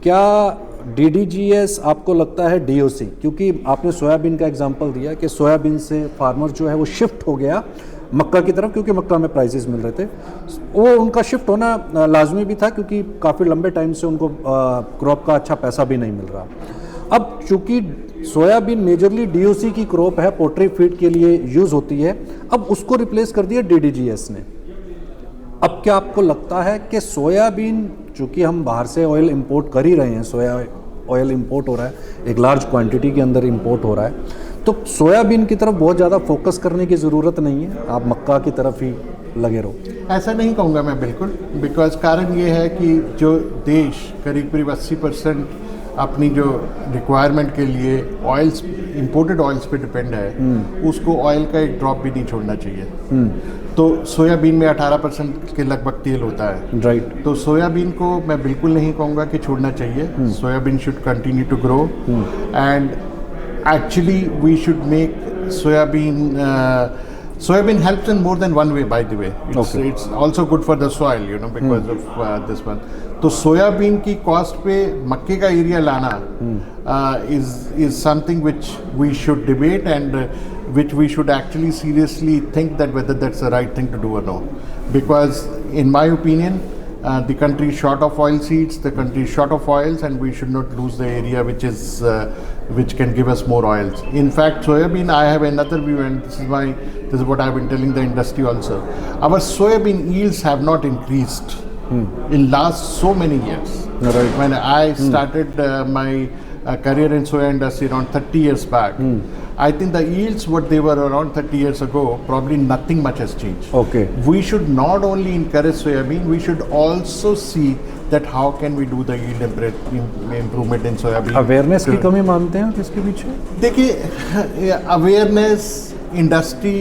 क्या DDGS आपको लगता है DOC? क्योंकि आपने सोयाबीन का एग्जांपल दिया कि सोयाबीन से फार्मर जो है वो शिफ्ट हो गया मक्का की तरफ, क्योंकि मक्का में प्राइसेस मिल रहे थे। वो उनका शिफ्ट होना लाजमी भी था, क्योंकि काफ़ी लंबे टाइम से उनको क्रॉप का अच्छा पैसा भी नहीं मिल रहा। अब चूंकि सोयाबीन मेजरली DOC की क्रॉप है, पोल्ट्री फीड के लिए यूज़ होती है, अब उसको रिप्लेस कर दिया DDGS ने। अब क्या आपको लगता है कि सोयाबीन, चूँकि हम बाहर से ऑयल इंपोर्ट कर ही रहे हैं, सोया ऑयल इंपोर्ट हो रहा है, एक लार्ज क्वांटिटी के अंदर इंपोर्ट हो रहा है, तो सोयाबीन की तरफ बहुत ज़्यादा फोकस करने की ज़रूरत नहीं है, आप मक्का की तरफ ही लगे रहो? ऐसा नहीं कहूँगा मैं बिल्कुल, बिकॉज कारण ये है कि जो देश करीब 80% अपनी जो रिक्वायरमेंट के लिए ऑयल्स, इंपोर्टेड ऑयल्स पे डिपेंड है, उसको ऑयल का एक ड्रॉप भी नहीं छोड़ना चाहिए। तो सोयाबीन में 18% के लगभग तेल होता है, राइट। तो सोयाबीन को मैं बिल्कुल नहीं कहूँगा कि छोड़ना चाहिए। Soybean should continue to grow and actually we should make soybean helps in more than one way, by the way. It's also good for the soil, you know, because of this one. तो soybean की cost पे मक्के का area लाना is something which we should debate and which we should actually seriously think that whether that's the right thing to do or no. Because in my opinion, the country is short of oil seeds, the country is short of oils, and we should not lose the area which can give us more oils. In fact, soybean, I have another view, and this is what I have been telling the industry also. Our soybean yields have not increased in last so many years. Right. When I started my career in soya industry around 30 years back, I think the yields what they were around 30 years ago, probably nothing much has changed. Okay. We should not only encourage soybean, we should also see that how can we do the yield improvement in soybean. Awareness की कमी मानते हैं किसके पीछे? देखिए, awareness industry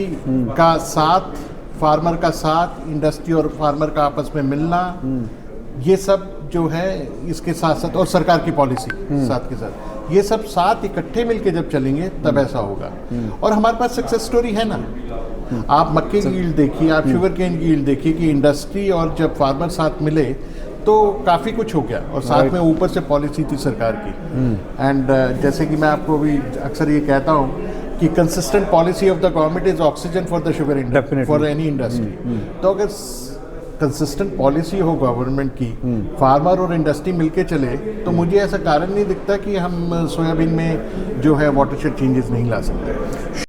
का साथ, farmer का साथ, इंडस्ट्री और फार्मर का आपस में मिलना, ये सब जो है इसके साथ साथ, और सरकार की पॉलिसी साथ के साथ, ये सब साथ इकट्ठे मिलके जब चलेंगे तब ऐसा होगा। और हमारे पास सक्सेस स्टोरी है ना, आप मक्के की यील्ड देखिए, आप शुगर केन की यील्ड देखिए कि इंडस्ट्री और जब फार्मर साथ मिले तो काफ़ी कुछ हो गया, और साथ में ऊपर से पॉलिसी थी सरकार की। एंड जैसे कि मैं आपको भी अक्सर ये कहता हूँ कि consistent policy of the government is oxygen for the sugar industry, for any industry. तो अगर कंसिस्टेंट पॉलिसी हो गवर्नमेंट की, फार्मर और इंडस्ट्री मिलके चले, तो मुझे ऐसा कारण नहीं दिखता कि हम सोयाबीन में जो है वाटरशेड चेंजेस नहीं ला सकते।